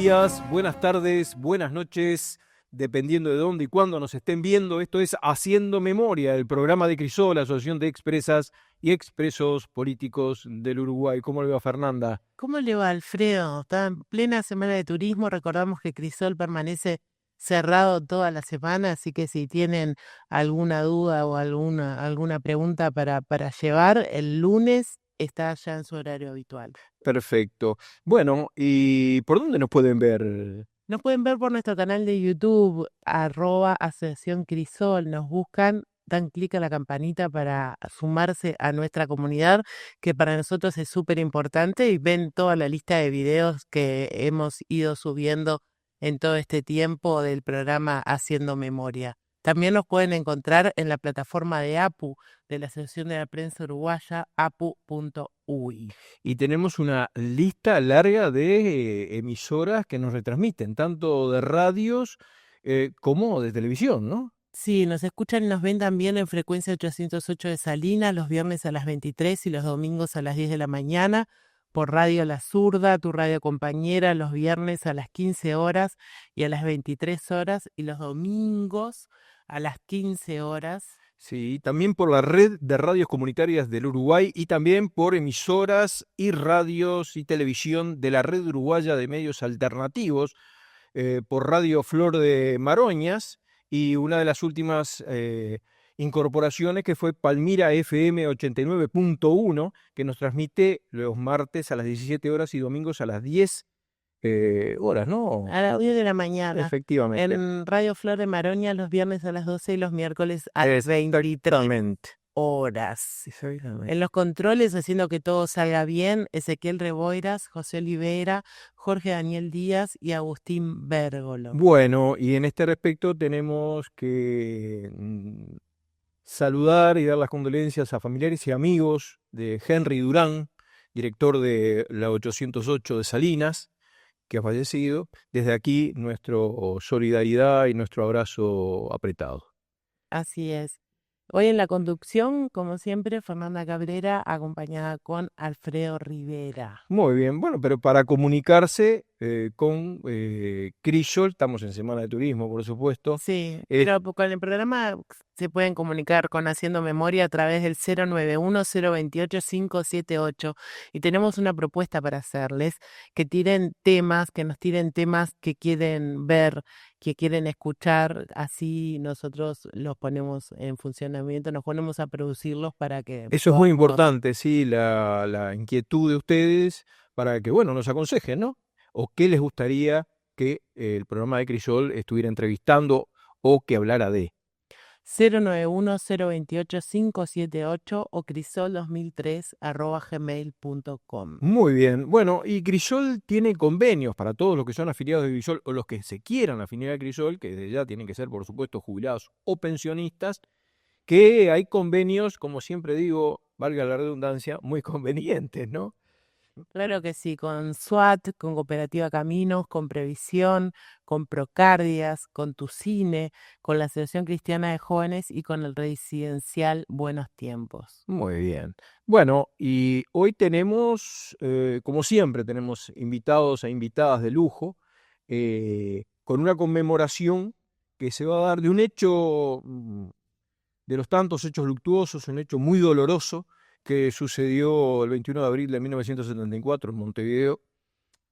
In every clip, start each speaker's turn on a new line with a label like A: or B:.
A: días, buenas tardes, buenas noches, dependiendo de dónde y cuándo nos estén viendo. Esto es Haciendo Memoria, el programa de Crisol, la Asociación de Expresas y Expresos Políticos del Uruguay. ¿Cómo le va, Fernanda?
B: ¿Cómo le va, Alfredo? Está en plena semana de turismo. Recordamos que Crisol permanece cerrado toda la semana, así que si tienen alguna duda o alguna pregunta para llevar, el lunes está ya en su horario habitual.
A: Perfecto. Bueno, ¿y por dónde nos pueden ver?
B: Nos pueden ver por nuestro canal de YouTube, @Asociación Crisol. Nos buscan, dan clic a la campanita para sumarse a nuestra comunidad, que para nosotros es súper importante, y ven toda la lista de videos que hemos ido subiendo en todo este tiempo del programa Haciendo Memoria. También nos pueden encontrar en la plataforma de APU, de la Asociación de la Prensa Uruguaya, apu.ui.
A: Y tenemos una lista larga de emisoras que nos retransmiten, tanto de radios como de televisión, ¿no?
B: Sí, nos escuchan y nos ven también en frecuencia 808 de Salinas, los viernes a las 23 y los domingos a las 10 de la mañana, por Radio La Zurda, tu radio compañera, los viernes a las 15 horas y a las 23 horas, y los domingos a las 15 horas.
A: Sí, también por la red de radios comunitarias del Uruguay y también por emisoras y radios y televisión de la red uruguaya de medios alternativos, por Radio Flor de Maroñas y una de las últimas incorporaciones que fue Palmira FM 89.1, que nos transmite los martes a las 17 horas y domingos a las 10 horas, ¿no?
B: A las 10 de la mañana.
A: Efectivamente.
B: En Radio Flor de Maroña los viernes a las 12 y los miércoles a las 23
A: Exactamente.
B: horas.
A: Exactamente.
B: En los controles, haciendo que todo salga bien, Ezequiel Reboiras, José Olivera, Jorge Daniel Díaz y Agustín Bérgolo.
A: Bueno, y en este respecto tenemos que saludar y dar las condolencias a familiares y amigos de Henry Durán, director de la 808 de Salinas, que ha fallecido. Desde aquí, nuestra solidaridad y nuestro abrazo apretado.
B: Así es. Hoy en la conducción, como siempre, Fernanda Cabrera, acompañada con Alfredo Rivera.
A: Muy bien, bueno, pero para comunicarse con Crisol, estamos en Semana de Turismo, por supuesto.
B: Sí, pero con el programa se pueden comunicar con Haciendo Memoria a través del 091-028-578, y tenemos una propuesta para hacerles, que nos tiren temas que quieren ver, que quieren escuchar, así nosotros los ponemos en funcionamiento, nos ponemos a producirlos para que...
A: Eso es muy importante, sí, la inquietud de ustedes para que, bueno, nos aconsejen, ¿no? O qué les gustaría que el programa de Crisol estuviera entrevistando o que hablara de.
B: 091-028-578 o crisol2003@gmail.com.
A: Muy bien. Bueno, y Crisol tiene convenios para todos los que son afiliados de Crisol o los que se quieran afiliar a Crisol, que desde ya tienen que ser, por supuesto, jubilados o pensionistas, que hay convenios, como siempre digo, valga la redundancia, muy convenientes, ¿no?
B: Claro que sí, con SWAT, con Cooperativa Caminos, con Previsión, con Procardias, con Tucine, con la Asociación Cristiana de Jóvenes y con el Residencial Buenos Tiempos.
A: Muy bien. Bueno, y hoy tenemos, como siempre, tenemos invitados e invitadas de lujo, con una conmemoración que se va a dar de un hecho, de los tantos hechos luctuosos, un hecho muy doloroso que sucedió el 21 de abril de 1974 en Montevideo,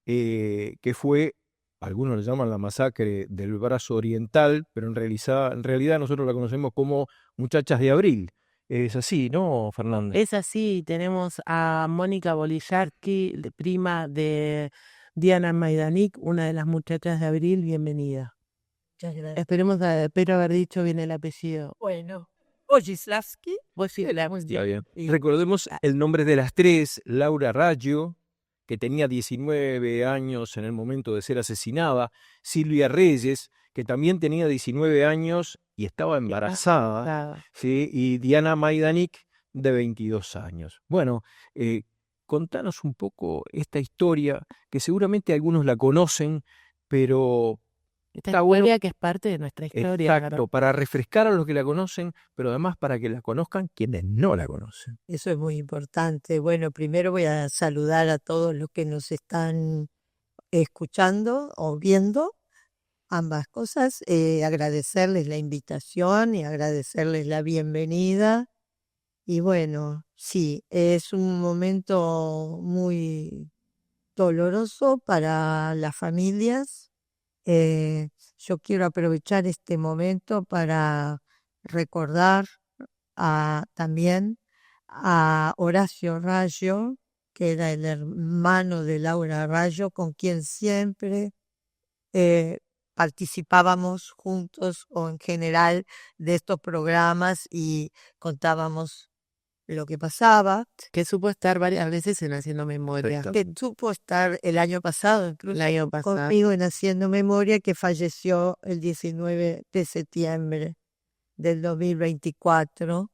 A: que fue, algunos le llaman la masacre del Brazo Oriental, pero en realidad nosotros la conocemos como Muchachas de Abril. Es así, ¿no, Fernanda?
B: Es así, tenemos a Mónica Bolillarski, prima de Diana Maidanik, una de las muchachas de Abril. Bienvenida.
C: Muchas gracias.
B: Espero haber dicho bien el apellido.
C: Bueno, Boleslavsky.
A: Está bien. Recordemos el nombre de las tres: Laura Raggio, que tenía 19 años en el momento de ser asesinada; Silvia Reyes, que también tenía 19 años y estaba embarazada, ¿sí? Y Diana Maidanik, de 22 años. Bueno, contanos un poco esta historia, que seguramente algunos la conocen, pero...
B: Esta historia que es parte de nuestra historia.
A: Exacto, claro, para refrescar a los que la conocen, pero además para que la conozcan quienes no la conocen.
C: Eso es muy importante. Bueno, primero voy a saludar a todos los que nos están escuchando o viendo ambas cosas, agradecerles la invitación y agradecerles la bienvenida. Y bueno, sí, es un momento muy doloroso para las familias. Eh, yo quiero aprovechar este momento para recordar también a Horacio Rayo, que era el hermano de Laura Rayo, con quien siempre eh, participábamos juntos o en general de estos programas y contábamos lo que pasaba,
B: Que supo estar varias veces en Haciendo Memoria.
A: Exacto.
C: que supo estar el año pasado incluso
B: El año pasado.
C: conmigo en Haciendo Memoria, que falleció el 19 de septiembre del 2024.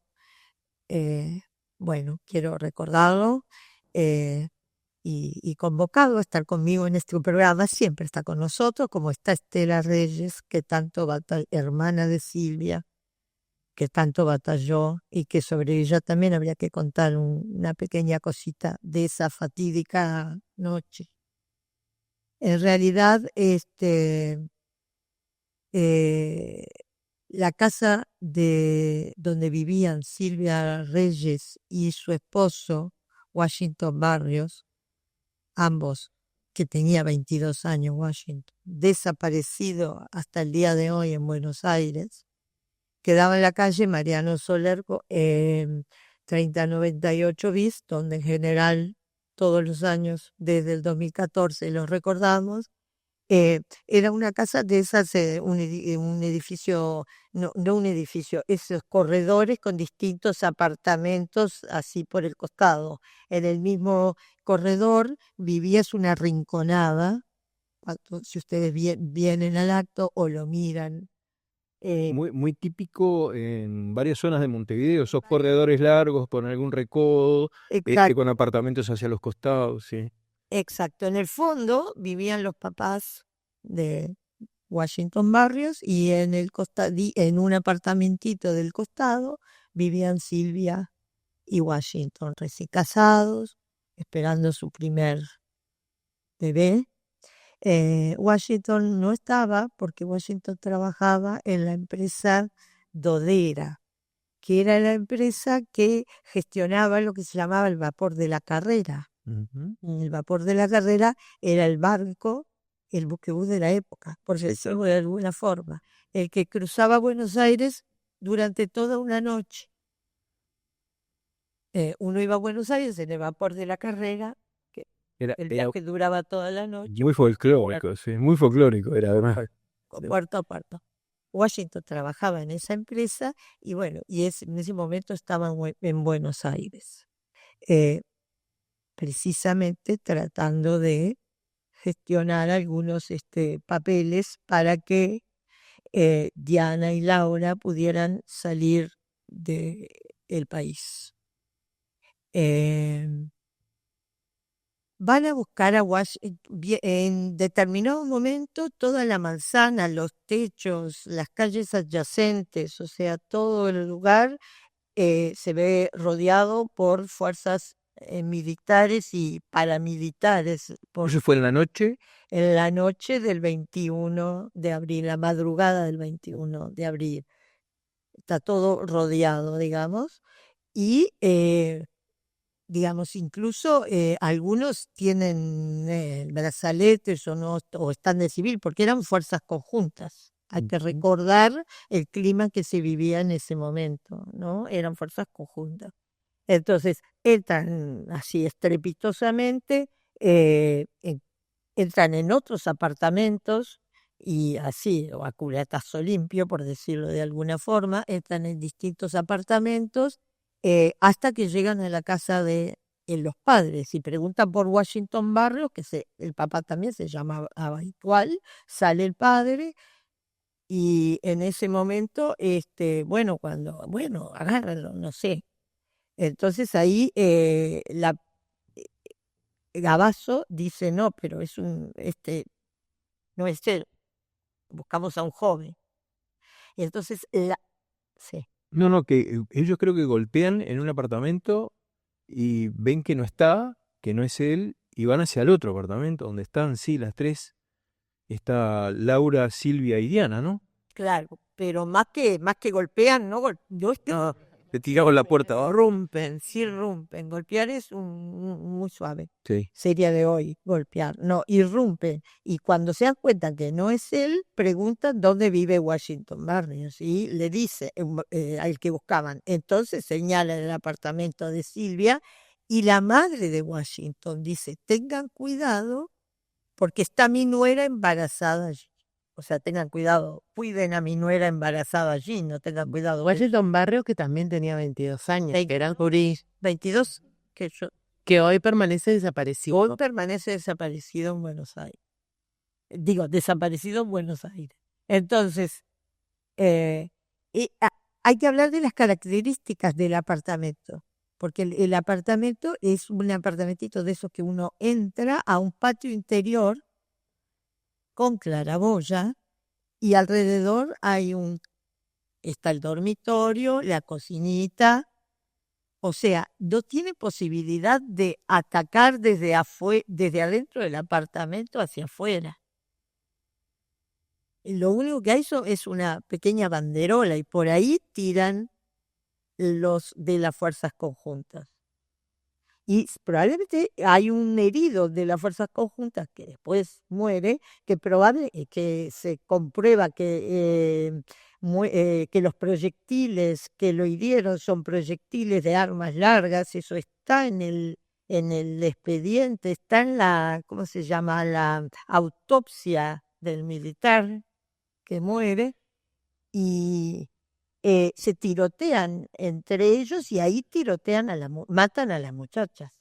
C: Bueno, quiero recordarlo y convocado a estar conmigo en este programa. Siempre está con nosotros, como está Estela Reyes, que tanto hermana de Silvia, que tanto batalló y que sobre ella también habría que contar una pequeña cosita de esa fatídica noche. En realidad, eh, la casa de donde vivían Silvia Reyes y su esposo, Washington Barrios, ambos que tenía 22 años, Washington, desaparecido hasta el día de hoy en Buenos Aires, quedaba en la calle Mariano Soler, 3098 bis, donde en general todos los años desde el 2014 los recordamos. Era una casa de esas, un edificio, no un edificio, esos corredores con distintos apartamentos así por el costado. En el mismo corredor vivías una rinconada, si ustedes vienen al acto o lo miran.
A: Muy típico en varias zonas de Montevideo, esos corredores largos con algún recodo,
C: Exacto,
A: con apartamentos hacia los costados, sí.
C: exacto. En el fondo vivían los papás de Washington Barrios y en un apartamentito del costado vivían Silvia y Washington, recién casados, esperando su primer bebé. Washington no estaba porque Washington trabajaba en la empresa Dodera, que era la empresa que gestionaba lo que se llamaba el vapor de la carrera.
A: Ujú.
C: El vapor de la carrera era el barco, el buquebús de la época, por decirlo de alguna forma, el que cruzaba Buenos Aires durante toda una noche. Uno iba a Buenos Aires en el vapor de la carrera, que
A: Era
C: el viaje duraba toda la noche,
A: muy folclórico, sí, muy folclórico era además.
C: puerto a puerto. Washington trabajaba en esa empresa y bueno, en ese momento estaba en Buenos Aires, precisamente tratando de gestionar algunos papeles para que Diana y Laura pudieran salir del país. Van a buscar a Washington en determinado momento toda la manzana, los techos, las calles adyacentes, o sea, todo el lugar se ve rodeado por fuerzas militares y paramilitares.
A: Eso fue en la noche.
C: En la noche del 21 de abril, la madrugada del 21 de abril. Está todo rodeado, digamos, y digamos, incluso algunos tienen brazaletes o no, o están de civil, porque eran fuerzas conjuntas. Hay que
A: Ujú.
C: recordar el clima que se vivía en ese momento, ¿no? Eran fuerzas conjuntas. Entonces, entran así estrepitosamente, entran en otros apartamentos y así, o a culatazo limpio, por decirlo de alguna forma, entran en distintos apartamentos hasta que llegan a la casa de los padres y preguntan por Washington Barrios, el papá también se llamaba igual, sale el padre y en ese momento, bueno, agárralo, no sé. Entonces ahí Gabazo dice, no, pero no es él, buscamos a un joven. Y entonces, sí,
A: No, no, que ellos creo que golpean en un apartamento y ven que no está, que no es él, y van hacia el otro apartamento donde están, sí, las tres. Está Laura, Silvia y Diana, ¿no?
C: Claro, pero más que golpean, no, no,
A: Te tiraron la puerta abajo.
C: rompen, sí rompen. Golpear es muy suave.
A: Sí.
C: Sería de hoy, golpear. No, irrumpen. Y cuando se dan cuenta que no es él, preguntan dónde vive Washington Barrios. Y le dice al que buscaban. Entonces señala el apartamento de Silvia y la madre de Washington dice, tengan cuidado porque está mi nuera embarazada allí. O sea, tengan cuidado, cuiden a mi nuera embarazada allí, no tengan cuidado.
B: Washington Barrios, que también tenía 22 años, que eran
C: 22,
B: que hoy permanece desaparecido.
C: hoy permanece desaparecido en Buenos Aires. Digo, desaparecido en Buenos Aires. Entonces, hay que hablar de las características del apartamento, porque el apartamento es un apartamentito de esos que uno entra a un patio interior con claraboya y alrededor está el dormitorio, la cocinita, o sea, no tiene posibilidad de atacar desde adentro del apartamento hacia afuera. Lo único que hay es una pequeña banderola y por ahí tiran los de las fuerzas conjuntas. Y probablemente hay un herido de las fuerzas conjuntas que después muere, que se comprueba que los proyectiles que lo hirieron son proyectiles de armas largas. Eso está en el expediente, está en ¿cómo se llama? La autopsia del militar que muere, y se tirotean entre ellos y ahí tirotean matan a las muchachas.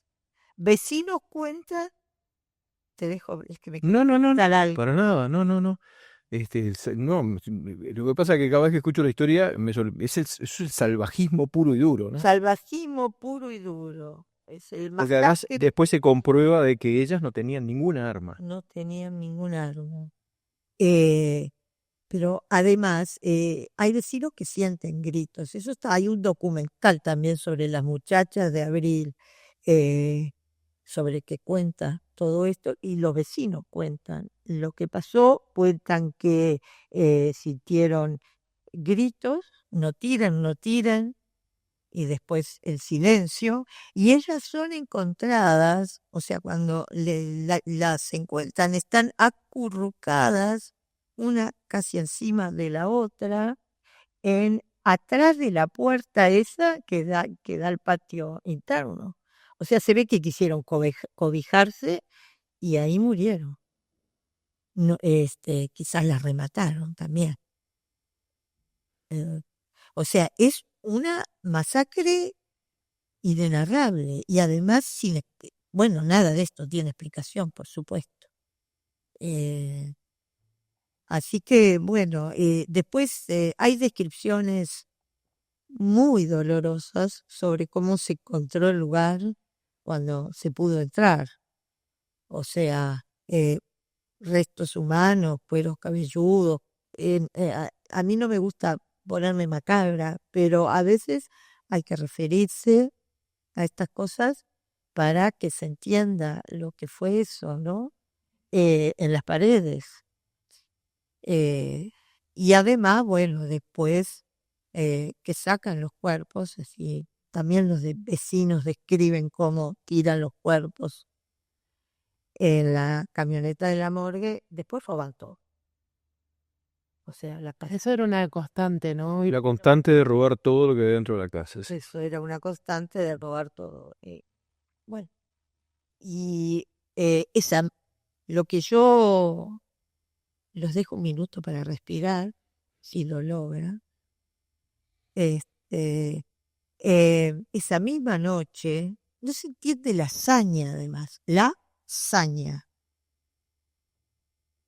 C: Vecinos cuentan, te dejo, es que me
A: No,
C: contar algo.
A: para nada, no. No, lo que pasa es que cada vez que escucho la historia es el salvajismo puro y duro, ¿no?
C: Salvajismo puro y duro. Es el
A: Porque además
C: masacre.
A: después se comprueba de que ellas no tenían ninguna arma.
C: No tenían ningún arma. Pero además hay vecinos que sienten gritos. Hay un documental también sobre las muchachas de Abril, sobre que cuenta todo esto, y los vecinos cuentan lo que pasó, cuentan que sintieron gritos, no tiran, y después el silencio, y ellas son encontradas, o sea, cuando las encuentran, están acurrucadas, una casi encima de la otra, atrás de la puerta esa que da al patio interno. O sea, se ve que quisieron cobijarse y ahí murieron. No, quizás las remataron también. O sea, es una masacre inenarrable y además bueno, nada de esto tiene explicación, por supuesto. Así que, bueno, después hay descripciones muy dolorosas sobre cómo se encontró el lugar cuando se pudo entrar. O sea, restos humanos, cueros cabelludos. A mí no me gusta ponerme macabra, pero a veces hay que referirse a estas cosas para que se entienda lo que fue eso, ¿no? En las paredes. Y además, bueno, después que sacan los cuerpos, así, también los vecinos describen cómo tiran los cuerpos en la camioneta de la morgue, después roban todo. O sea,
B: Eso era una constante, ¿no?
A: La constante de robar todo lo que hay dentro de la casa. Sí.
C: eso era una constante de robar todo. Bueno, y lo que yo los dejo un minuto para respirar, si lo logran. Esa misma noche, no se entiende la hazaña además, la hazaña,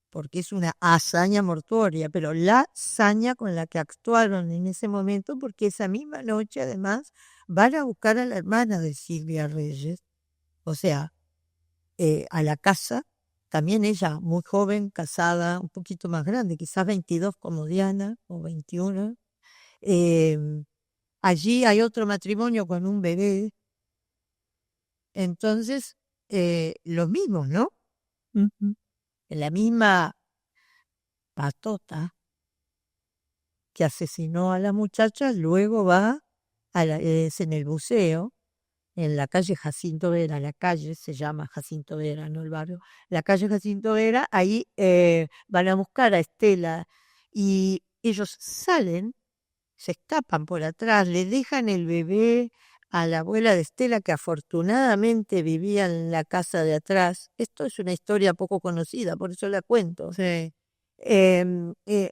C: porque es una hazaña mortuoria, pero la hazaña con la que actuaron en ese momento, porque esa misma noche además van a buscar a la hermana de Silvia Reyes, o sea, a la casa, también ella muy joven, casada, un poquito más grande, quizás 22 como Diana o 21. Allí hay otro matrimonio con un bebé. Entonces los mismos, ¿no?
B: Ujú.
C: La misma patota que asesinó a la muchacha, luego va es en el buceo, en la calle Jacinto Vera, la calle se llama Jacinto Vera, no el barrio, la calle Jacinto Vera, ahí van a buscar a Estela y ellos salen, se escapan por atrás, le dejan el bebé a la abuela de Estela, que afortunadamente vivía en la casa de atrás. Esto es una historia poco conocida, por eso la cuento.
B: Sí.
C: Em, eh,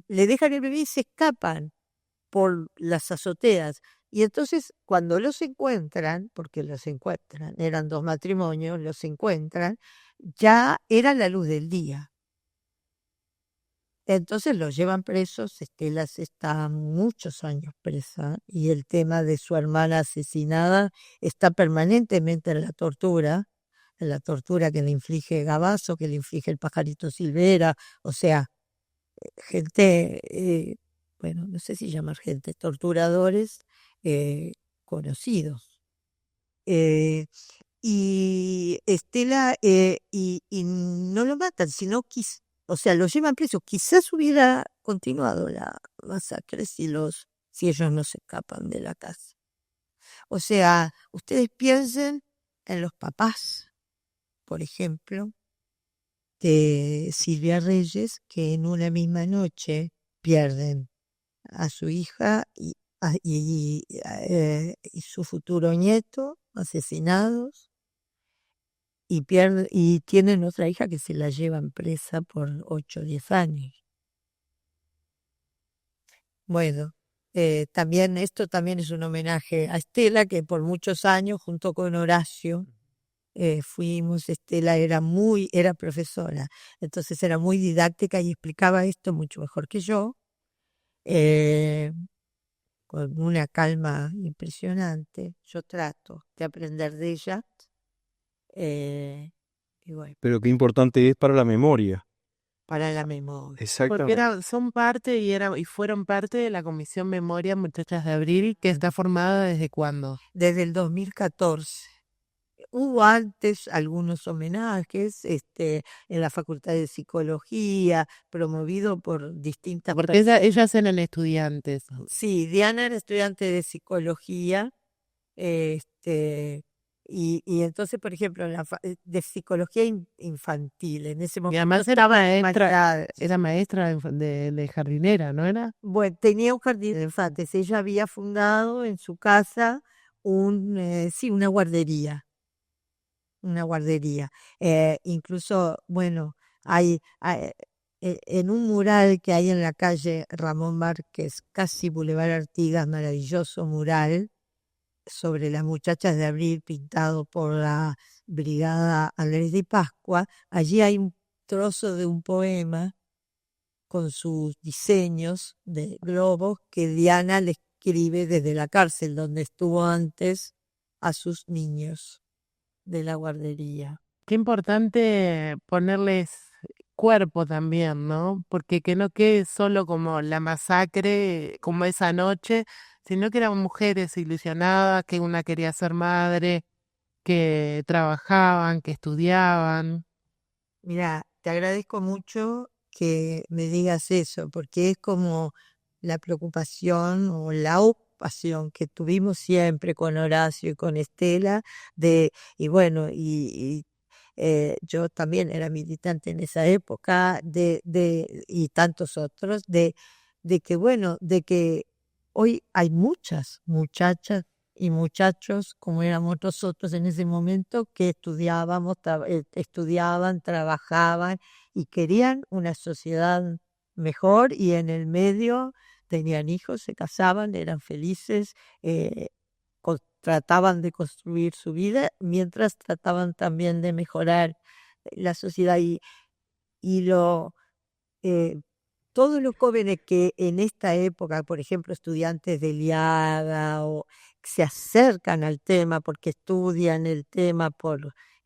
C: Le dejan el bebé y se escapan por las azoteas. Y entonces cuando los encuentran, porque los encuentran, eran dos matrimonios, los encuentran, ya era la luz del día. Entonces los llevan presos, Estela está muchos años presa y el tema de su hermana asesinada está permanentemente en la tortura que le inflige Gabazo, que le inflige el pajarito Silvera, o sea, gente, bueno, no sé si llamar gente, torturadores eh, conocidos. Eh, y Estela, y no lo matan, sino o sea, lo llevan preso. Quizás hubiera continuado la masacre si ellos no se escapan de la casa. O sea, ustedes piensen en los papás, por ejemplo, de Silvia Reyes, que en una misma noche pierden a su hija y su futuro nieto asesinados y tienen otra hija que se la llevan presa por 8 o 10 años. Bueno, también esto también es un homenaje a Estela, que por muchos años junto con Horacio Estela era profesora, entonces era muy didáctica y explicaba esto mucho mejor que yo. eh, con una calma impresionante. Yo trato de aprender de ella. Y bueno,
A: Pero qué importante es para la memoria.
C: para la memoria.
B: Porque
A: Exactamente.
B: son parte y fueron parte de la Comisión Memoria Muchachas de Abril, que está formada ¿desde cuándo?
C: Desde el 2014. Hubo antes algunos homenajes en la Facultad de Psicología, promovido por distintas
B: Porque
C: personas.
B: ellas eran estudiantes.
C: Sí, Diana era estudiante de psicología. Este, y entonces, por ejemplo, de psicología infantil, en ese
B: Y
C: momento
B: además
C: estaba maestra.
B: era maestra de jardinera, ¿no era?
C: Bueno, tenía un jardín de infantes. Ella había fundado en su casa sí, una guardería. Una guardería. Incluso, bueno, en un mural que hay en la calle Ramón Márquez, casi Boulevard Artigas, maravilloso mural, sobre las muchachas de abril pintado por la Brigada Andrés de Pascua. Allí hay un trozo de un poema con sus diseños de globos que Diana le escribe desde la cárcel donde estuvo antes a sus niños de la guardería.
B: Qué importante ponerles cuerpo también, ¿no? Porque que no quede solo como la masacre, como esa noche, sino que eran mujeres ilusionadas, que una quería ser madre, que trabajaban, que estudiaban.
C: Mira, te agradezco mucho que me digas eso, porque es como la preocupación o la ocupación que tuvimos siempre con Horacio y con Estela, y bueno, yo también era militante en esa época, y tantos otros, de que bueno, de que hoy hay muchas muchachas y muchachos, como éramos nosotros en ese momento, que estudiaban, trabajaban y querían una sociedad mejor y en el medio tenían hijos, se casaban, eran felices, trataban de construir su vida mientras trataban también de mejorar la sociedad y eh, todos los jóvenes que en esta época, por ejemplo, estudiantes de Liaga o se acercan al tema porque estudian el tema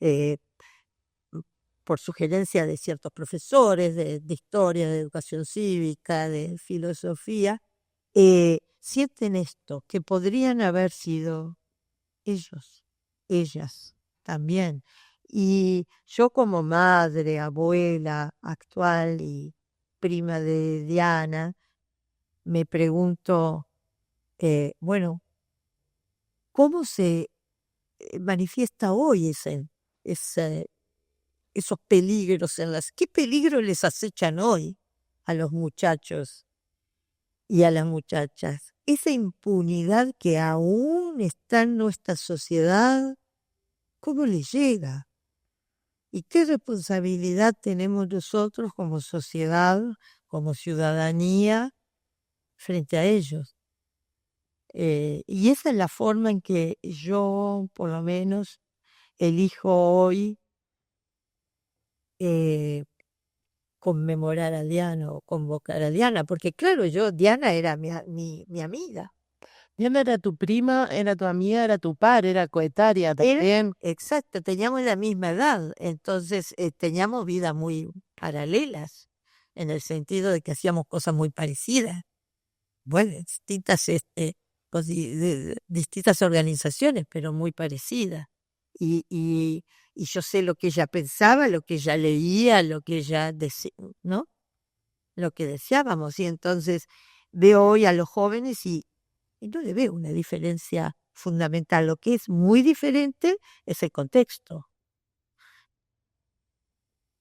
C: eh, por sugerencia de ciertos profesores de historia, de educación cívica, de filosofía, sienten esto, que podrían haber sido ellos, ellas también. Y yo como madre, abuela actual y prima de Diana, me pregunto, bueno, ¿cómo se manifiesta hoy esos peligros qué peligro les acechan hoy a los muchachos y a las muchachas? Esa impunidad que aún está en nuestra sociedad, ¿cómo les llega? ¿Y qué responsabilidad tenemos nosotros como sociedad, como ciudadanía, frente a ellos? Y esa es la forma en que yo, por lo menos, elijo hoy conmemorar a Diana o convocar a Diana, porque claro, Diana era mi amiga.
B: Diana era tu prima, era tu amiga, era tu par, era coetaria también.
C: Exacto, teníamos la misma edad, entonces teníamos vidas muy paralelas, en el sentido de que hacíamos cosas muy parecidas. Bueno, distintas organizaciones, pero muy parecidas. Y yo sé lo que ella pensaba, lo que ella leía, lo que ella ¿no? Lo que deseábamos. Y entonces veo hoy a los jóvenes y no le veo una diferencia fundamental. Lo que es muy diferente es el contexto.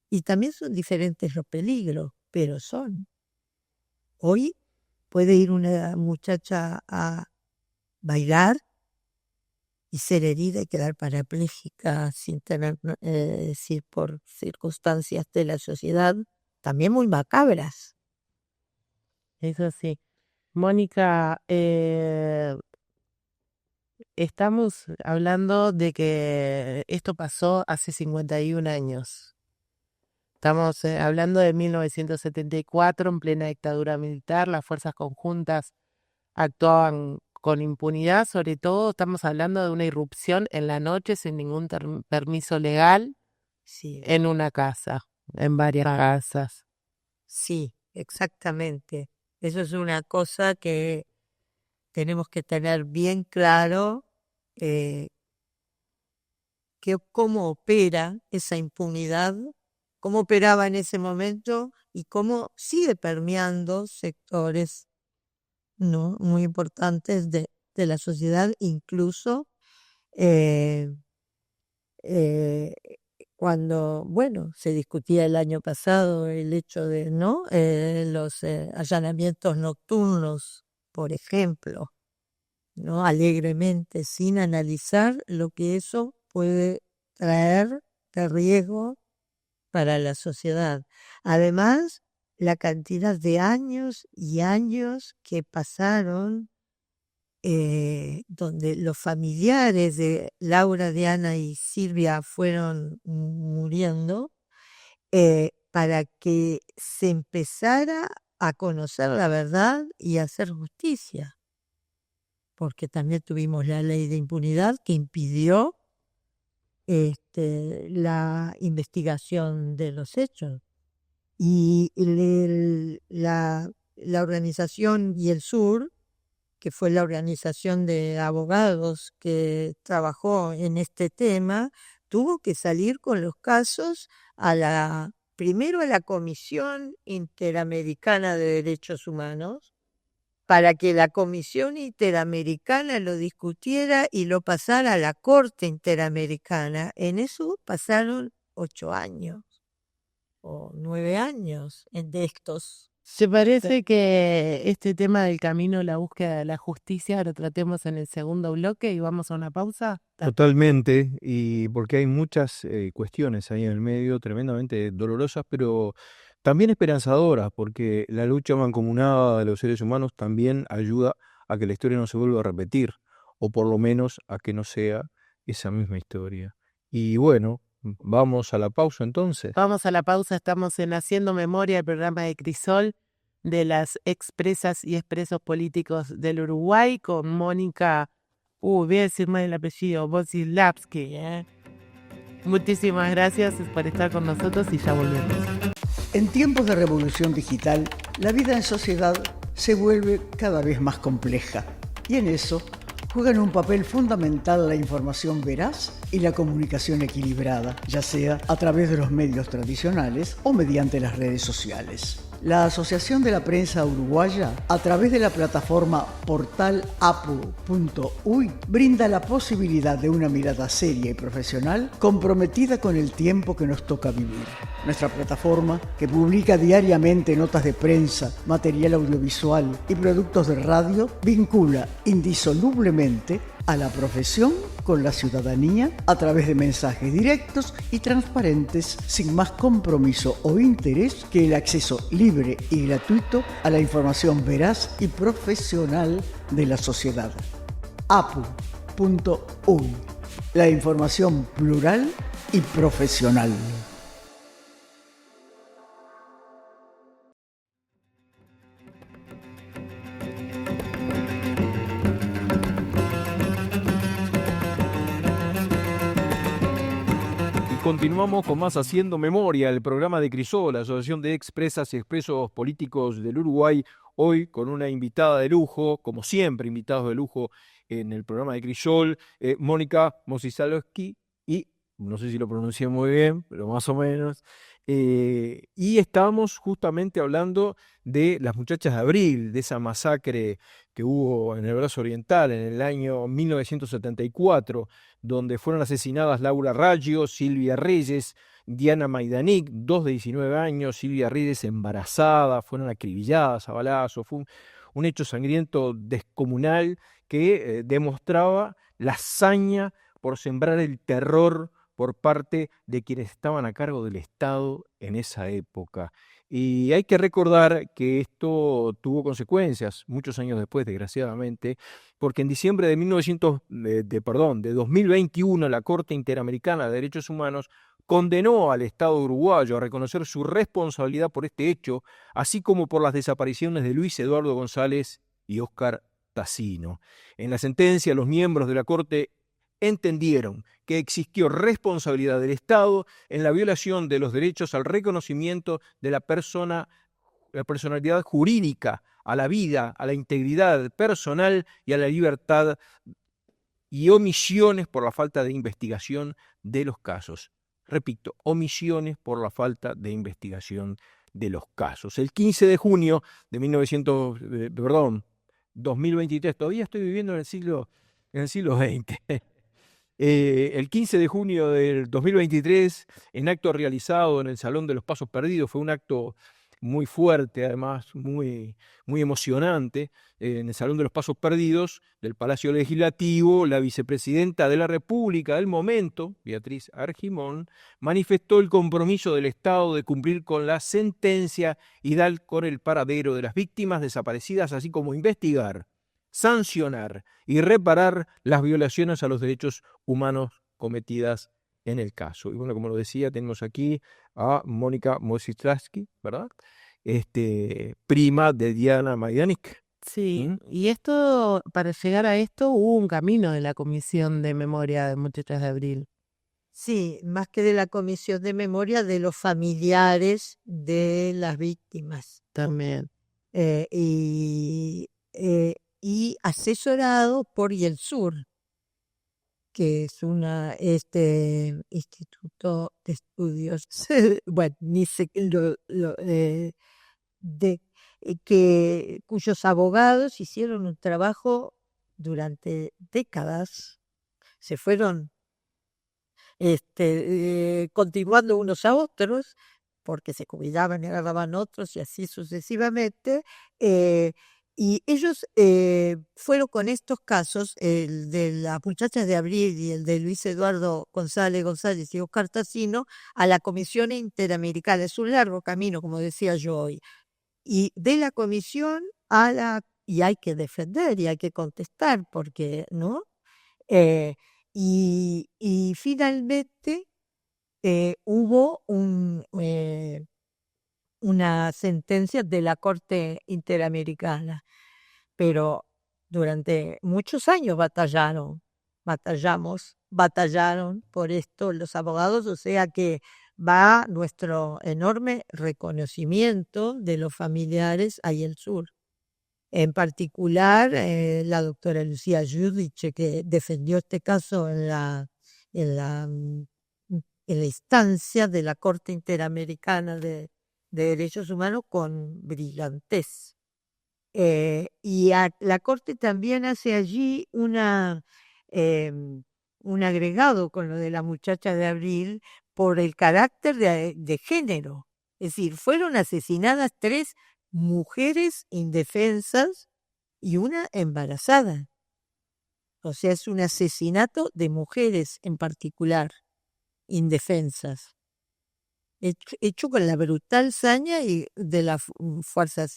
C: Y también son diferentes los peligros, pero son. Hoy puede ir una muchacha a bailar y ser herida y quedar parapléjica sin tener, decir, por circunstancias de la sociedad también muy macabras.
B: Eso sí. Mónica, estamos hablando de que esto pasó hace 51 años. Estamos hablando de 1974, en plena dictadura militar, las fuerzas conjuntas actuaban con impunidad, sobre todo estamos hablando de una irrupción en la noche sin ningún permiso legal
C: Sí,
B: en una casa, en varias casas.
C: sí, exactamente. Eso es una cosa que tenemos que tener bien claro, cómo opera esa impunidad, cómo operaba en ese momento y cómo sigue permeando sectores, ¿no?, muy importantes de la sociedad, incluso cuando, bueno, se discutía el año pasado el hecho de, ¿no?, los allanamientos nocturnos, por ejemplo, ¿no?, alegremente, sin analizar lo que eso puede traer de riesgo para la sociedad. Además, la cantidad de años y años que pasaron donde los familiares de Laura, Diana y Silvia fueron muriendo, para que se empezara a conocer la verdad y a hacer justicia. Porque también tuvimos la ley de impunidad que impidió la investigación de los hechos. Y la organización y el Sur, que fue la organización de abogados que trabajó en este tema, tuvo que salir con los casos primero a la Comisión Interamericana de Derechos Humanos, para que la Comisión Interamericana lo discutiera y lo pasara a la Corte Interamericana. En eso pasaron 8 años o 9 años de estos.
B: ¿Se parece que este tema del camino, la búsqueda de la justicia, lo tratemos en el segundo bloque y vamos a una pausa?
A: Totalmente, y porque hay muchas cuestiones ahí en el medio tremendamente dolorosas, pero también esperanzadoras, porque la lucha mancomunada de los seres humanos también ayuda a que la historia no se vuelva a repetir, o por lo menos a que no sea esa misma historia. Y bueno, vamos a la pausa entonces.
B: Vamos a la pausa, estamos en Haciendo Memoria, el programa de Crisol, de las expresas y expresos políticos del Uruguay, con Mónica, voy a decir mal el apellido, Bosilavsky. Muchísimas gracias por estar con nosotros y ya volvemos.
D: En tiempos de revolución digital, la vida en sociedad se vuelve cada vez más compleja y en eso juegan un papel fundamental la información veraz y la comunicación equilibrada, ya sea a través de los medios tradicionales o mediante las redes sociales. La Asociación de la Prensa Uruguaya, a través de la plataforma portalapu.uy, brinda la posibilidad de una mirada seria y profesional comprometida con el tiempo que nos toca vivir. Nuestra plataforma, que publica diariamente notas de prensa, material audiovisual y productos de radio, vincula indisolublemente a la profesión con la ciudadanía a través de mensajes directos y transparentes, sin más compromiso o interés que el acceso libre y gratuito a la información veraz y profesional de la sociedad. apu.uy, la información plural y profesional.
A: Continuamos con más Haciendo Memoria, el programa de Crisol, la Asociación de Expresas y Expresos Políticos del Uruguay, hoy con una invitada de lujo, como siempre invitados de lujo en el programa de Crisol, Mónica Mosisalowski, y no sé si lo pronuncié muy bien, pero más o menos, y estábamos justamente hablando de las muchachas de abril, de esa masacre que hubo en el Brazo Oriental en el año 1974, donde fueron asesinadas Laura Raggio, Silvia Reyes, Diana Maidanik, dos de 19 años, Silvia Reyes embarazada, fueron acribilladas a balazos. Fue un hecho sangriento descomunal que demostraba la hazaña por sembrar el terror por parte de quienes estaban a cargo del Estado en esa época. Y hay que recordar que esto tuvo consecuencias muchos años después, desgraciadamente, porque en diciembre de 2021, la Corte Interamericana de Derechos Humanos condenó al Estado uruguayo a reconocer su responsabilidad por este hecho, así como por las desapariciones de Luis Eduardo González y Óscar Tassino. En la sentencia, los miembros de la Corte entendieron que existió responsabilidad del Estado en la violación de los derechos al reconocimiento de la personalidad jurídica, a la vida, a la integridad personal y a la libertad, y omisiones por la falta de investigación de los casos. Repito, omisiones por la falta de investigación de los casos. El 15 de junio de 2023, todavía estoy viviendo en el siglo XX. El 15 de junio del 2023, en acto realizado en el Salón de los Pasos Perdidos, fue un acto muy fuerte, además muy, muy emocionante, en el Salón de los Pasos Perdidos del Palacio Legislativo, la vicepresidenta de la República del momento, Beatriz Argimón, manifestó el compromiso del Estado de cumplir con la sentencia y dar con el paradero de las víctimas desaparecidas, así como investigar, sancionar y reparar las violaciones a los derechos humanos cometidas en el caso. Y bueno, como lo decía, tenemos aquí a Mónica Mosisalowski, ¿verdad? Prima de Diana Maidanik.
B: Sí, y esto, para llegar a esto, hubo un camino de la Comisión de Memoria de Muchachas de Abril.
C: Sí, más que de la Comisión de Memoria, de los familiares de las víctimas.
B: También.
C: Y asesorado por YELSUR, que es instituto de estudios, bueno, ni sé cuyos abogados hicieron un trabajo durante décadas, se fueron continuando unos a otros, porque se jubilaban y agarraban otros y así sucesivamente, y ellos fueron con estos casos, el de las muchachas de Abril y el de Luis Eduardo González y Óscar Tassino, a la Comisión Interamericana. Es un largo camino, como decía yo hoy. Y de la comisión y hay que defender y hay que contestar, porque, ¿no? Y finalmente hubo una sentencia de la Corte Interamericana, pero durante muchos años batallaron por esto los abogados, o sea que va nuestro enorme reconocimiento de los familiares a YELSUR. En particular, la doctora Lucía Giudice, que defendió este caso en la, mm, en la instancia de la Corte Interamericana de Derechos Humanos con brillantez. Y la Corte también hace allí un agregado con lo de la muchacha de Abril por el carácter de género. Es decir, fueron asesinadas 3 mujeres indefensas y una embarazada. O sea, es un asesinato de mujeres en particular, indefensas, hecho con la brutal saña y de las fuerzas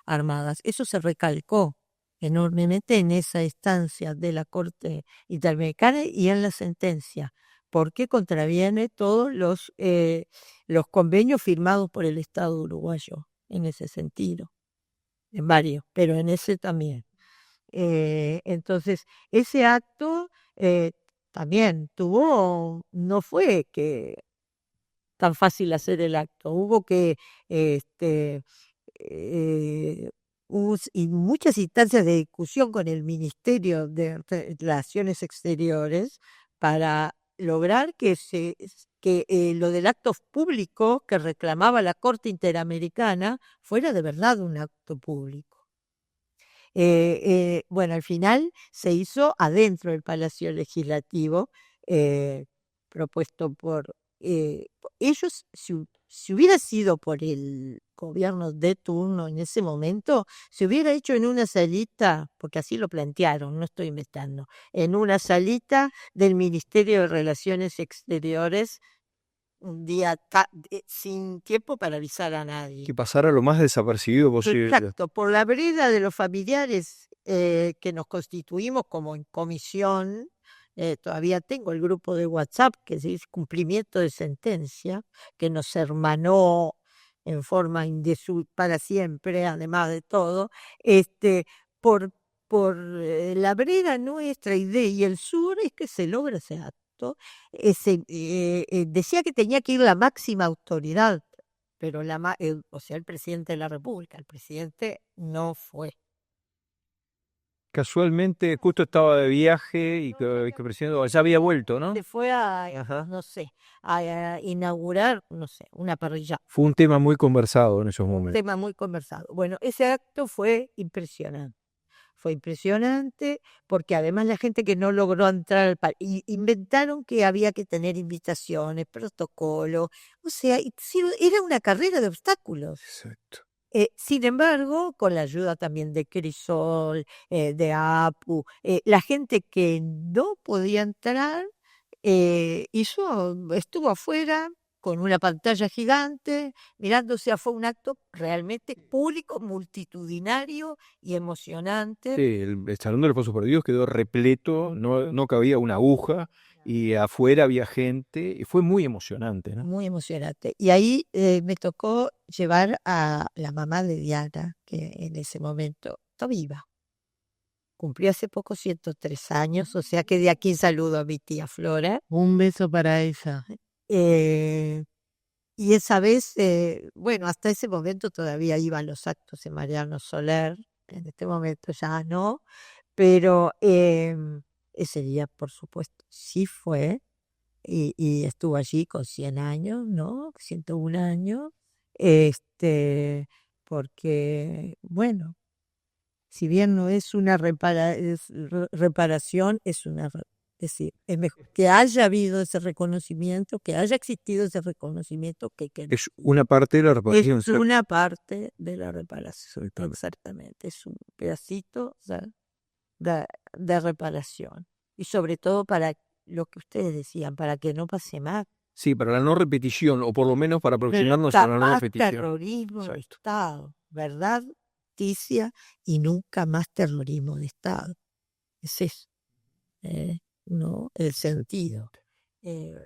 C: armadas. Eso se recalcó enormemente en esa instancia de la Corte Interamericana y en la sentencia, porque contraviene todos los convenios firmados por el Estado uruguayo en ese sentido, en varios, pero en ese también. Entonces, ese acto también no fue que tan fácil hacer el acto, hubo que, hubo muchas instancias de discusión con el Ministerio de Relaciones Exteriores para lograr que lo del acto público que reclamaba la Corte Interamericana fuera de verdad un acto público. Bueno, al final se hizo adentro del Palacio Legislativo, propuesto por ellos. Si hubiera sido por el gobierno de turno en ese momento, se hubiera hecho en una salita, porque así lo plantearon, no estoy inventando, en una salita del Ministerio de Relaciones Exteriores, un día sin tiempo para avisar a nadie.
A: Que pasara lo más desapercibido posible.
C: Exacto, por la brida de los familiares que nos constituimos como en comisión. Todavía tengo el grupo de WhatsApp que se dice cumplimiento de sentencia, que nos hermanó en forma para siempre, además de todo, por la brida nuestra idea y el sur es que se logra ese acto. Decía que tenía que ir la máxima autoridad, pero o sea, el presidente de la República, el presidente no fue.
A: Casualmente, justo estaba de viaje y que el presidente ya había vuelto, ¿no?
C: Se fue
A: Ajá.
C: no sé, a inaugurar, no sé, una parrilla.
A: Fue un tema muy conversado en esos
C: Un
A: momentos.
C: tema muy conversado. Bueno, ese acto fue impresionante. Fue impresionante porque además la gente que no logró entrar al país, inventaron que había que tener invitaciones, protocolos, o sea, era una carrera de obstáculos.
A: Exacto.
C: Sin embargo, con la ayuda también de Crisol, de APU, la gente que no podía entrar estuvo afuera con una pantalla gigante, mirándose. Fue un acto realmente público, multitudinario y emocionante.
A: Sí, el Salón de los Pasos Perdidos quedó repleto, no cabía una aguja y afuera había gente y fue muy emocionante, ¿no?
C: Muy emocionante. Y ahí me tocó llevar a la mamá de Diana, que en ese momento está viva. Cumplió hace poco 103 años, o sea que de aquí saludo a mi tía Flora.
B: Un beso para ella.
C: Y esa vez, bueno, hasta ese momento todavía iba a los actos de Mariano Soler, en este momento ya no, pero ese día, por supuesto, sí fue, y estuvo allí con 100 años, ¿no? 101 años, porque, bueno, si bien no es una reparación, es decir, es mejor que haya habido ese reconocimiento, que haya existido ese reconocimiento, que
A: Es una parte de la reparación.
C: es una parte de la reparación.
A: Exactamente.
C: Exactamente, es un pedacito de reparación. Y sobre todo para lo que ustedes decían, para que no pase más.
A: Sí, para la no repetición, o por lo menos para aproximarnos a la no
C: Más
A: repetición.
C: terrorismo de
A: Exacto.
C: Estado, verdad, justicia y nunca más terrorismo de Estado. Es eso, ¿no? El sentido.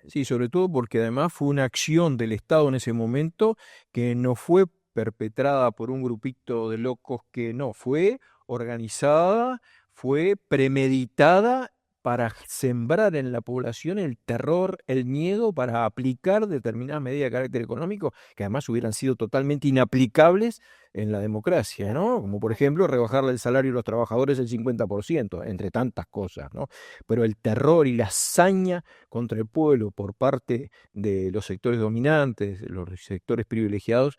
A: Sí, sobre todo porque además fue una acción del Estado en ese momento que no fue perpetrada por un grupito de locos, que no, fue organizada, fue premeditada para sembrar en la población el terror, el miedo, para aplicar determinadas medidas de carácter económico que además hubieran sido totalmente inaplicables en la democracia, ¿no? Como por ejemplo rebajarle el salario a los trabajadores el 50%, entre tantas cosas, ¿no? Pero el terror y la hazaña contra el pueblo por parte de los sectores dominantes, los sectores privilegiados,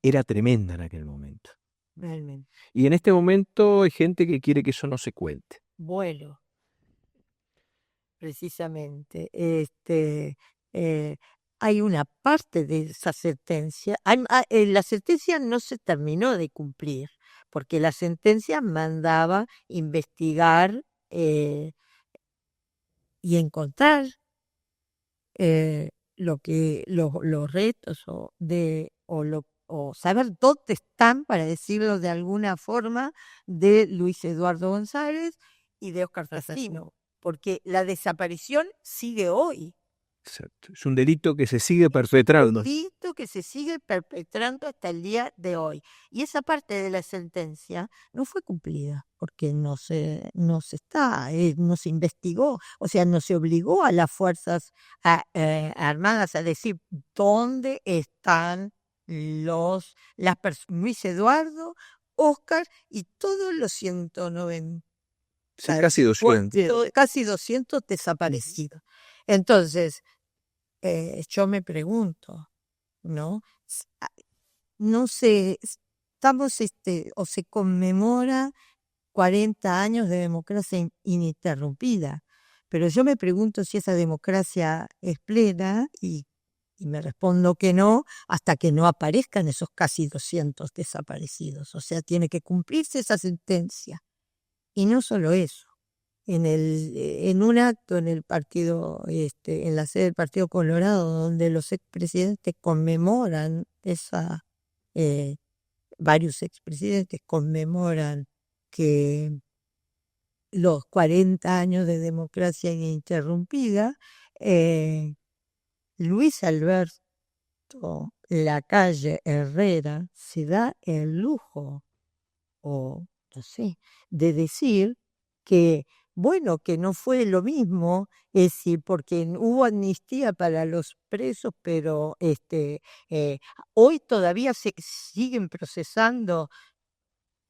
A: era tremenda en aquel momento.
C: Realmente.
A: Y en este momento hay gente que quiere que eso no se cuente.
C: Bueno, precisamente, hay una parte de esa sentencia, la sentencia no se terminó de cumplir, porque la sentencia mandaba investigar y encontrar los retos o saber dónde están, para decirlo de alguna forma, de Luis Eduardo González y de Óscar Frasino, porque la desaparición sigue hoy.
A: Exacto. Es un delito que se sigue perpetrando.
C: Un delito que se sigue perpetrando hasta el día de hoy. Y esa parte de la sentencia no fue cumplida, porque no se investigó, o sea, no se obligó a las fuerzas armadas a decir dónde están Luis Eduardo, Óscar y todos los 190.
A: Sí, casi 200.
C: Casi 200 desaparecidos. Entonces, yo me pregunto, ¿no? No sé, estamos, o se conmemora 40 años de democracia ininterrumpida, pero yo me pregunto si esa democracia es plena y me respondo que no, hasta que no aparezcan esos casi 200 desaparecidos. O sea, tiene que cumplirse esa sentencia. Y no solo eso. En un acto en el partido, en la sede del Partido Colorado, donde los expresidentes conmemoran varios expresidentes conmemoran que los 40 años de democracia ininterrumpida, Luis Alberto Lacalle Herrera se da el lujo, o no sé, de decir que, bueno, que no fue lo mismo, es decir, porque hubo amnistía para los presos, pero hoy todavía se siguen procesando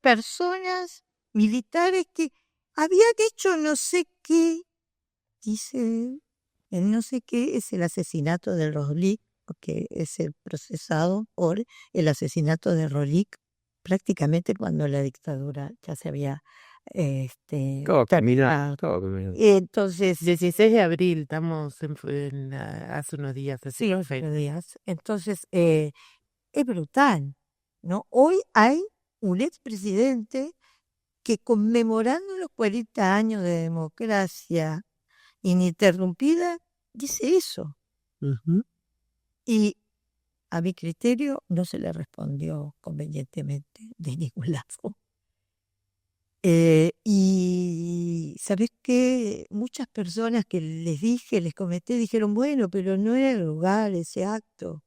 C: personas militares que habían hecho no sé qué, dice él. El no sé qué es el asesinato de Rolik, que es el procesado por el asesinato de Rolik, prácticamente cuando la dictadura ya se había terminado. Entonces,
B: 16 de abril, estamos hace unos días.
C: Sí, hace unos días. Entonces, es brutal, ¿no? Hoy hay un expresidente que, conmemorando los 40 años de democracia ininterrumpida, dice eso. Y a mi criterio no se le respondió convenientemente de ningún lado. Y ¿sabés qué? Muchas personas que les comenté, dijeron, bueno, pero no era el lugar ese acto.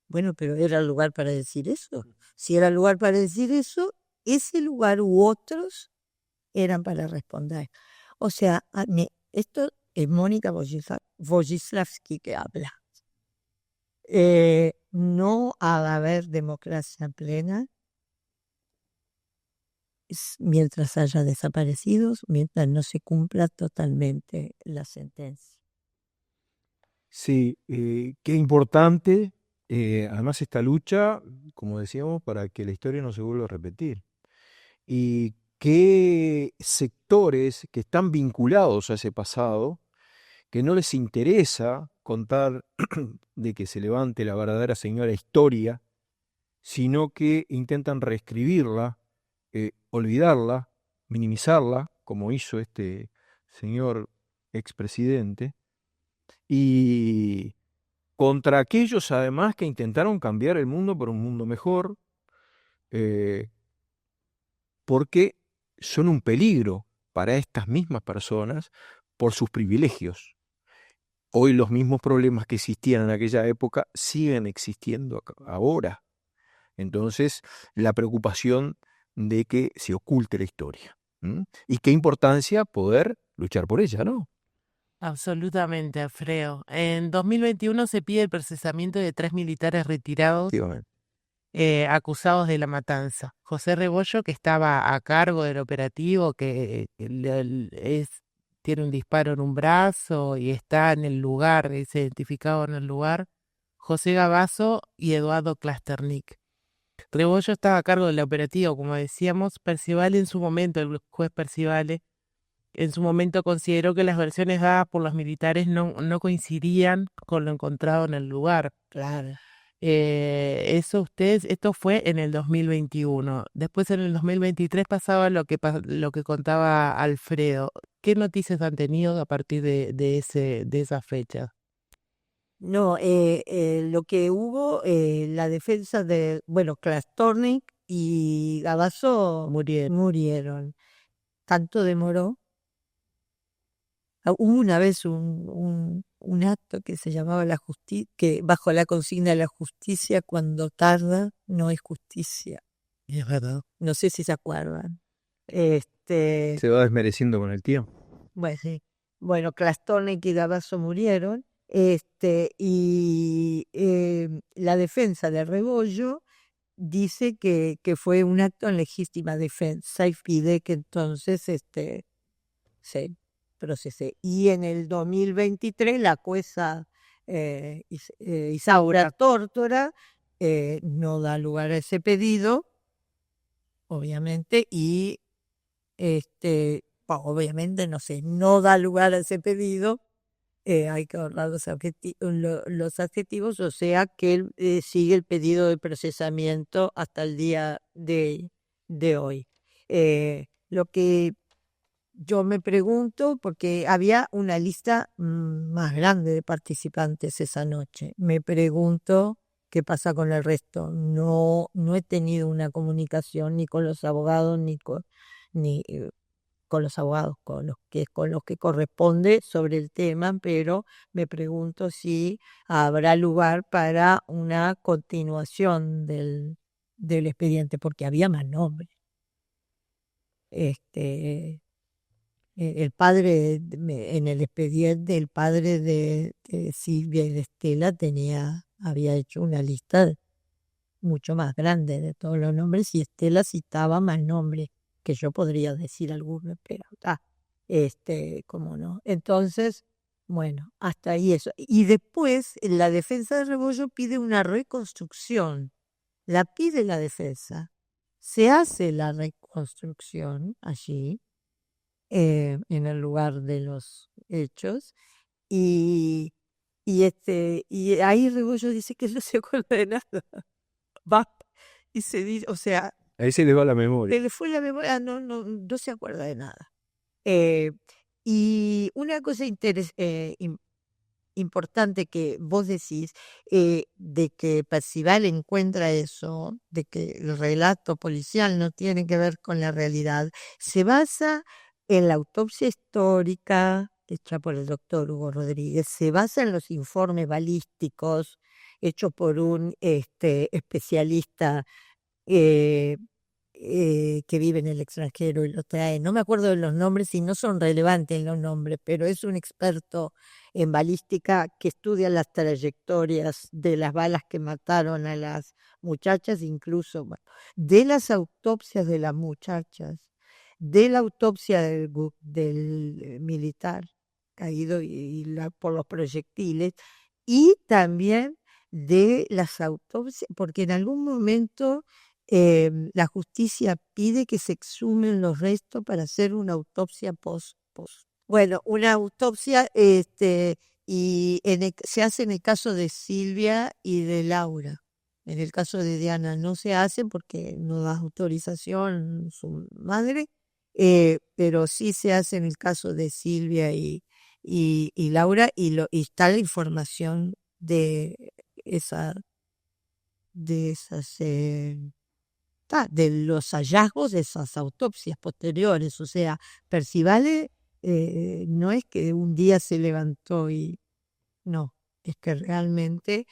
C: Bueno, pero ¿era el lugar para decir eso? Si era el lugar para decir eso, ese lugar u otros eran para responder. O sea, esto es Mónica Wojciechowski que habla. No ha de haber democracia plena mientras haya desaparecidos, mientras no se cumpla totalmente la sentencia.
A: Sí, qué importante, además esta lucha, como decíamos, para que la historia no se vuelva a repetir. Y qué sectores que están vinculados a ese pasado, que no les interesa contar de que se levante la verdadera señora historia, sino que intentan reescribirla, olvidarla, minimizarla, como hizo este señor expresidente, y contra aquellos además que intentaron cambiar el mundo por un mundo mejor, porque son un peligro para estas mismas personas por sus privilegios. Hoy los mismos problemas que existían en aquella época siguen existiendo ahora. Entonces, la preocupación de que se oculte la historia. ¿Mm? Y qué importancia poder luchar por ella, ¿no?
B: Absolutamente, Alfredo. En 2021 se pide el procesamiento de 3 militares retirados
A: Efectivamente.
B: acusados de la matanza. José Rebollo, que estaba a cargo del operativo, que tiene un disparo en un brazo y está en el lugar, es identificado en el lugar. José Gabazo y Eduardo Klasternik. Rebollo estaba a cargo del operativo, como decíamos. Percivale en su momento, el juez Percivale, en su momento consideró que las versiones dadas por los militares no coincidían con lo encontrado en el lugar.
C: Claro.
B: Esto fue en el 2021. Después en el 2023 pasaba lo que contaba Alfredo. ¿Qué noticias han tenido a partir de esa fecha?
C: No, lo que hubo, la defensa de, bueno, Klastornik y Gabazo murieron. Tanto demoró. Hubo una vez un acto que se llamaba la justicia, que bajo la consigna de la justicia, cuando tarda, no es justicia.
B: Es verdad.
C: No sé si se acuerdan.
A: Se va desmereciendo con el tiempo.
C: Bueno, sí. Bueno, Klastornik y Gabazo murieron. Y la defensa de Rebollo dice que fue un acto en legítima defensa y pide que entonces se procese. Y en el 2023 la jueza Isaura Tórtora no da lugar a ese pedido, obviamente, y obviamente, no sé, no da lugar a ese pedido. Hay que ahorrar los adjetivos, o sea que él sigue el pedido de procesamiento hasta el día de hoy. Lo que yo me pregunto, porque había una lista más grande de participantes esa noche, me pregunto qué pasa con el resto. No he tenido una comunicación ni con los abogados ni con los abogados con los que corresponde sobre el tema, pero me pregunto si habrá lugar para una continuación del expediente, porque había más nombres. El padre, en el expediente, el padre de Silvia y de Estela había hecho una lista mucho más grande de todos los nombres, y Estela citaba más nombres que yo podría decir algunos, pero cómo no. Entonces, bueno, hasta ahí eso. Y después la defensa de Rebollo pide una reconstrucción. La pide la defensa. Se hace la reconstrucción allí, en el lugar de los hechos, y ahí Rebollo dice que no se acuerda de nada. Va, y se dice, o sea,
A: Ahí se le va la memoria.
C: se le fue la memoria, no se acuerda de nada. Y una cosa importante que vos decís, de que Percival encuentra eso, de que el relato policial no tiene que ver con la realidad, se basa en la autopsia histórica hecha por el doctor Hugo Rodríguez, se basa en los informes balísticos hechos por un especialista que vive en el extranjero y lo trae. No me acuerdo de los nombres y no son relevantes los nombres, pero es un experto en balística que estudia las trayectorias de las balas que mataron a las muchachas, incluso de las autopsias de las muchachas, de la autopsia del militar caído por los proyectiles, y también de las autopsias, porque en algún momento la justicia pide que se exhumen los restos para hacer una autopsia post. Bueno, una autopsia y se hace en el caso de Silvia y de Laura. En el caso de Diana no se hace porque no da autorización su madre, pero sí se hace en el caso de Silvia y Laura, y está la información de esas de los hallazgos de esas autopsias posteriores. O sea, Percivale no es que un día se levantó y no, es que realmente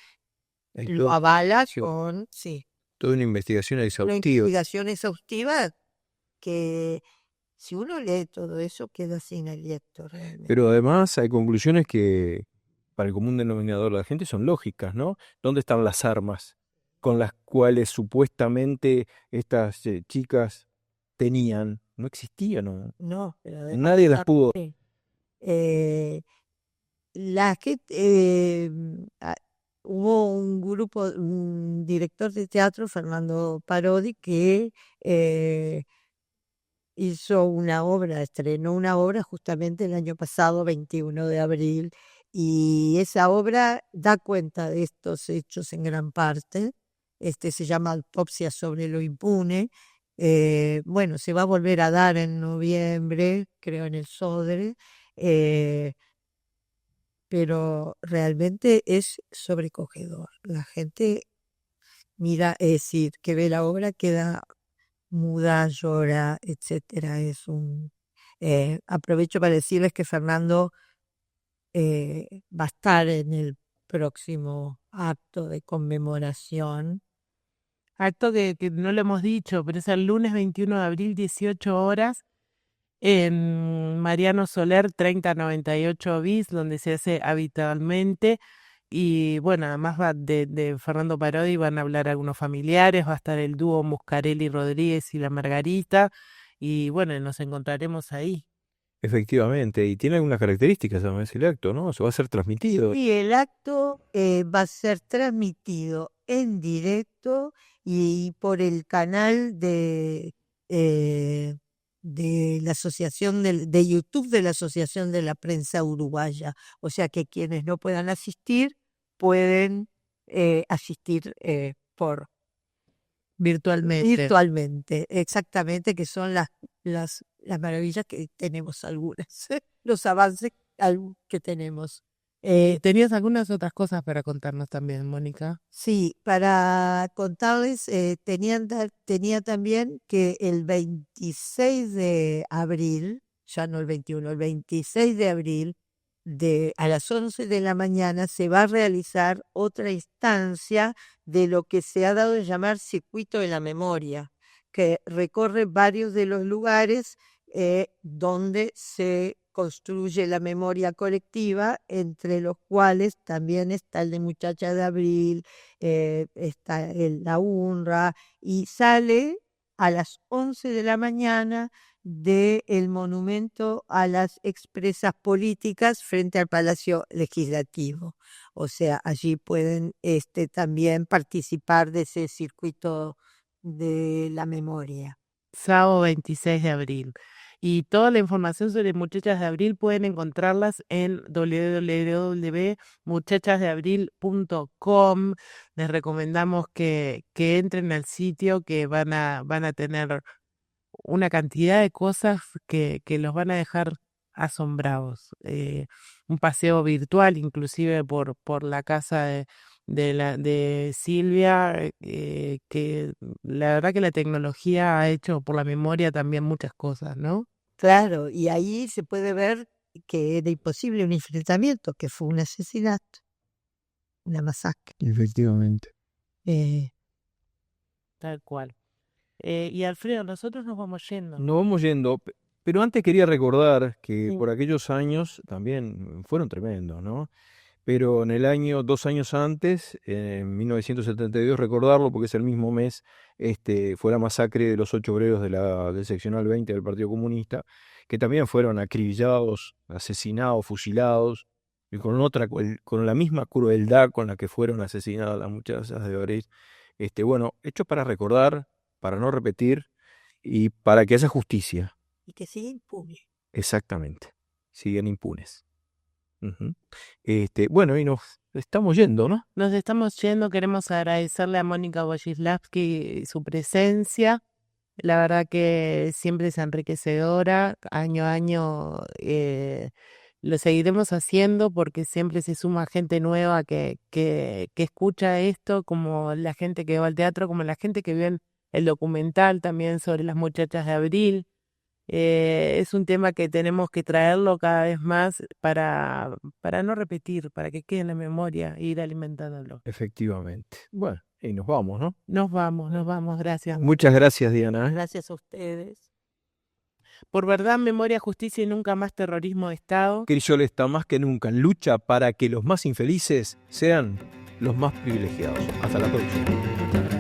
C: lo avala con
A: Toda una investigación
C: una
A: exhaustiva.
C: investigación exhaustiva que si uno lee todo eso, queda sin aliento realmente.
A: Pero además hay conclusiones que para el común denominador de la gente son lógicas, ¿no? ¿Dónde están las armas con las cuales supuestamente estas chicas tenían? No existían, ¿no?
C: No, pero además
A: Nadie las pudo.
C: sí. La gente, hubo un grupo, un director de teatro, Fernando Parodi, que hizo una obra, estrenó una obra justamente el año pasado, 21 de abril, y esa obra da cuenta de estos hechos en gran parte. Se llama Autopsia sobre lo impune. Bueno, se va a volver a dar en noviembre, creo, en el Sodre. Pero realmente es sobrecogedor. La gente mira, es decir, que ve la obra, queda muda, llora, etcétera. Aprovecho para decirles que Fernando va a estar en el próximo acto de conmemoración.
B: Acto que no lo hemos dicho, pero es el lunes 21 de abril, 18 horas, en Mariano Soler 3098 bis, donde se hace habitualmente. Y bueno, además de Fernando Parodi van a hablar algunos familiares, va a estar el dúo Muscarelli Rodríguez y la Margarita. Y bueno, nos encontraremos ahí.
A: Efectivamente, y tiene algunas características además el acto, ¿no? Se va a ser transmitido.
C: Y el acto va a ser transmitido en directo y por el canal de la Asociación de YouTube de la Asociación de la Prensa Uruguaya. O sea que quienes no puedan asistir pueden asistir por
B: Virtualmente.
C: exactamente, que son las maravillas que tenemos algunas, los avances que tenemos.
B: ¿Tenías algunas otras cosas para contarnos también, Mónica?
C: Sí, para contarles, tenía también que el 26 de abril, ya no el 21, el 26 de abril, a las 11 de la mañana, se va a realizar otra instancia de lo que se ha dado a llamar Circuito de la Memoria, que recorre varios de los lugares donde se construye la memoria colectiva, entre los cuales también está el de Muchachas de Abril, está la UNRWA, y sale a las 11 de la mañana del monumento a las expresas políticas frente al Palacio Legislativo. O sea, allí pueden también participar de ese circuito de la memoria.
B: Sábado 26 de abril. Y toda la información sobre Muchachas de Abril pueden encontrarlas en www.muchachasdeabril.com. Les recomendamos que entren al sitio, que van a tener una cantidad de cosas que los van a dejar asombrados. Un paseo virtual, inclusive por la casa de Silvia, que la verdad que la tecnología ha hecho por la memoria también muchas cosas, ¿no?
C: Claro, y ahí se puede ver que era imposible un enfrentamiento, que fue un asesinato, una masacre.
A: Efectivamente.
B: Tal cual. Y Alfredo, nosotros nos vamos yendo.
A: Nos vamos yendo, pero antes quería recordar que
C: Sí.
A: por aquellos años también fueron tremendos, ¿no? Pero en el año, 2 años antes, en 1972, recordarlo porque es el mismo mes, fue la masacre de los 8 obreros del seccional 20 del Partido Comunista, que también fueron acribillados, asesinados, fusilados, y con la misma crueldad con la que fueron asesinadas las muchachas de Abril. Bueno, hechos para recordar, para no repetir y para que haya justicia.
C: Y que sigue impune.
A: Exactamente. Siguen impunes. Ujú. Bueno, y nos estamos yendo, ¿no?
B: Nos estamos yendo, queremos agradecerle a Mónica Wojciechowski su presencia. La verdad que siempre es enriquecedora, año a año lo seguiremos haciendo porque siempre se suma gente nueva que escucha esto, como la gente que va al teatro, como la gente que ve el documental también sobre las muchachas de Abril. Es un tema que tenemos que traerlo cada vez más para no repetir, para que quede en la memoria e ir alimentándolo.
A: Efectivamente. Bueno, y nos vamos, ¿no?
B: Nos vamos, gracias.
A: Muchas gracias, Diana.
C: Gracias a ustedes.
B: Por verdad, memoria, justicia y nunca más terrorismo de Estado.
A: Crisol está más que nunca en lucha para que los más infelices sean los más privilegiados. Hasta la próxima.